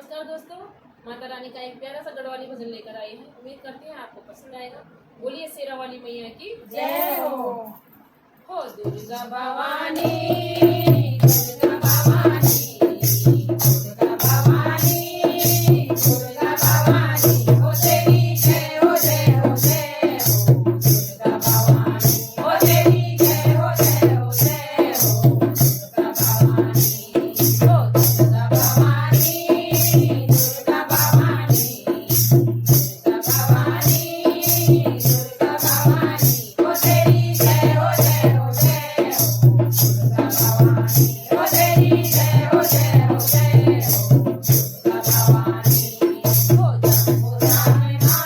नमस्कार दोस्तों, माता रानी का एक प्यारा सा गढ़वाली भजन लेकर आए हैं। उम्मीद करते हैं आपको पसंद आएगा। बोलिए शेरा वाली मैया की जय हो दुर्गा भवानी, दुर्गा भवानी, दुर्गा भवानी, दुर्गा भवानी, हो तेरी जय हो जय हो जय हो दुर्गा भवानी, हो तेरी जय हो जय हो जय हो दुर्गा भवानी, हो दुर्गा भवानी, दुर्गा भवानी, दुर्गा भवानी, दुर्गा भवानी, हो तेरी जय हो जय हो जय हो दुर्गा भवानी, हो तेरी जय हो जय हो जय हो दुर्गा भवानी, हो जम्बू राम मां,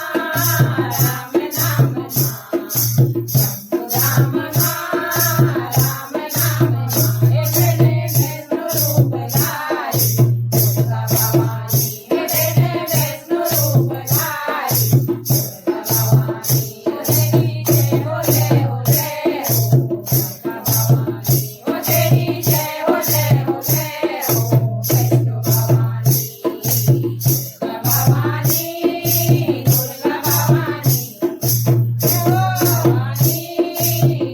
राम नाम मां, जम्बू राम मां, राम नाम मां, हे तेने वैष्णो रूप धारी दुर्गा भवानी, हे तेने वैष्णो रूप धारी दुर्गा भवानी, हो तेरी जय हो जय हो जय हो दुर्गा भवानी, हो तेरी जय हो जय हो जय हो वैष्णो भवानी, दुर्गा भवानी, दुर्गा भवानी, जय हो भवानी,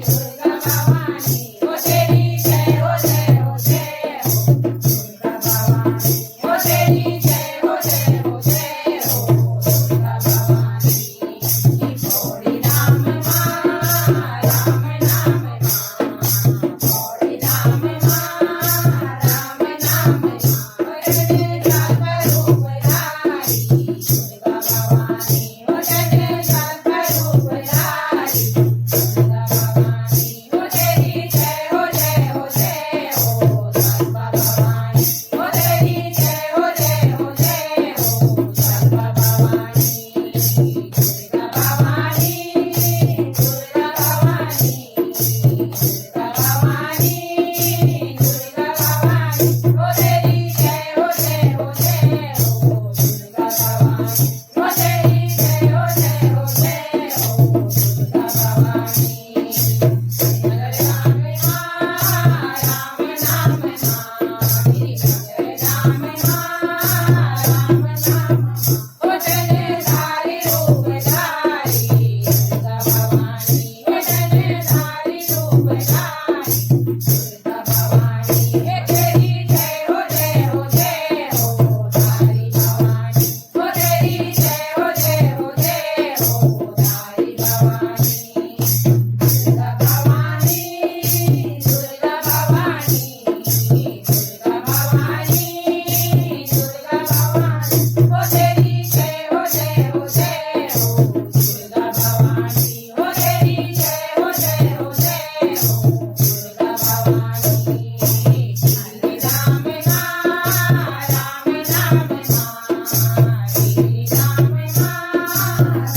दुर्गा भवानी, हो तेरी जय हो जय हो जय हो दुर्गा भवानी, हो तेरी जय हो जय हो जय हो दुर्गा भवानी, थोड़ी राम मां, राम नाम मां, थोड़ी राम मां, राम नाम मां, तेरे जाप रूप धारी दुर्गा भवानी, हो तेरे जाप रूप धारी दुर्गा भवानी, हो तेरी जय हो जय हो जय हो दुर्गा भवानी, हो तेरी जय हो जय हो जय हो दुर्गा भवानी, दुर्गा भवानी, दुर्गा भवानी, दुर्गा भवानी, दुर्गा भवानी, हो तेरी जय हो जय हो जय हो दुर्गा भवानी, हो तेरी जय हो जय हो जय हो दुर्गा भवानी, जय राम मां, राम नाम मां, जय राम मां, राम नाम मां, हो तेने धारी रूप धारी दुर्गा भवानी, हो तेने धारी रूप धारी दुर्गा भवानी, हे तेरी जय हो जय हो जय हो धारी भवानी, हो तेरी जय हो जय हो जय हो धारी भवानी, दुर्गा भवानी, दुर्गा भवानी, दुर्गा भवानी, दुर्गा भवानी, हो तेरी जय हो जय हो जय हो दुर्गा भवानी, हो तेरी जय हो जय हो जय हो दुर्गा भवानी, श्री राम मां, राम नाम मां, श्री राम मां,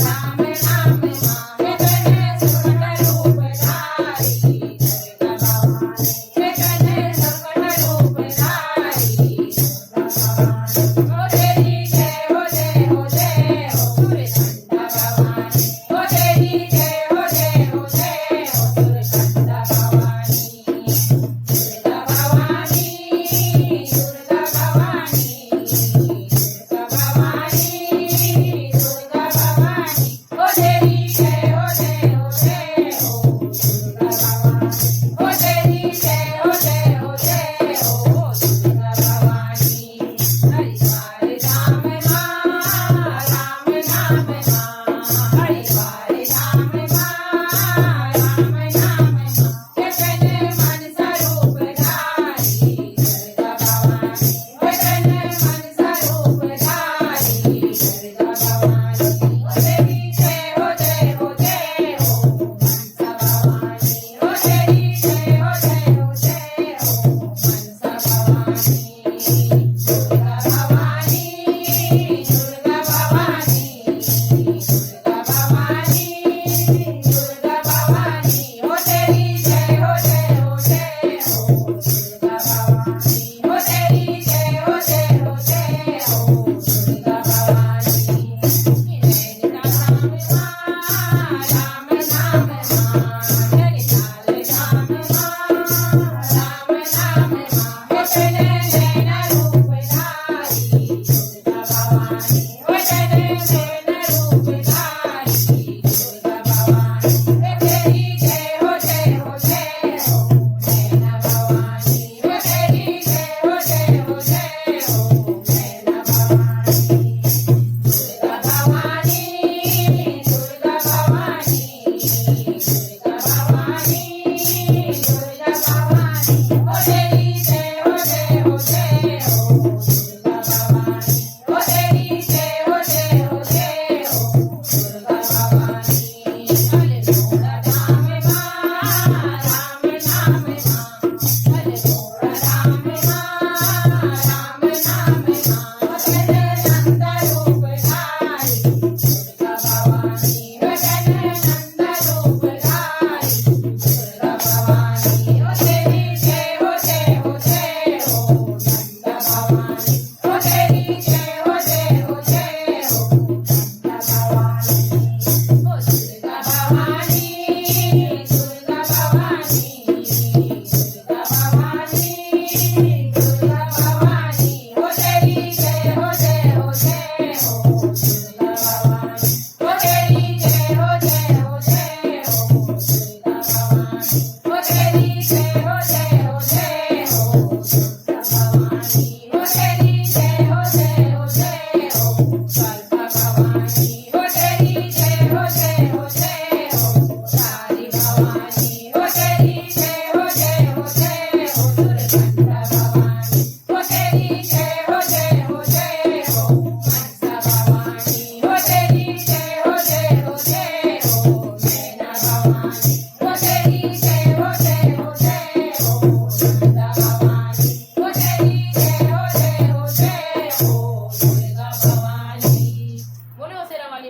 राम नाम मां, हे तेने सकल रूप धारी दुर्गा भवानी, हे तेने सकल रूप धारी दुर्गा भवानी, हो तेरी जय हो जय हो जय हो सुरचंडा भवानी, हो तेरी जय हो जय हो जय हो सुरचंडा भवानी, दुर्गा भवानी, दुर्गा भवानी, दुर्गा भवानी, दुर्गा भवानी, हो तेरी जय हो जय हो जय हो दुर्गा भवानी, हो तेरी जय हो जय हो जय हो दुर्गा भवानी, हरि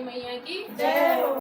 काली मैया की जय हो।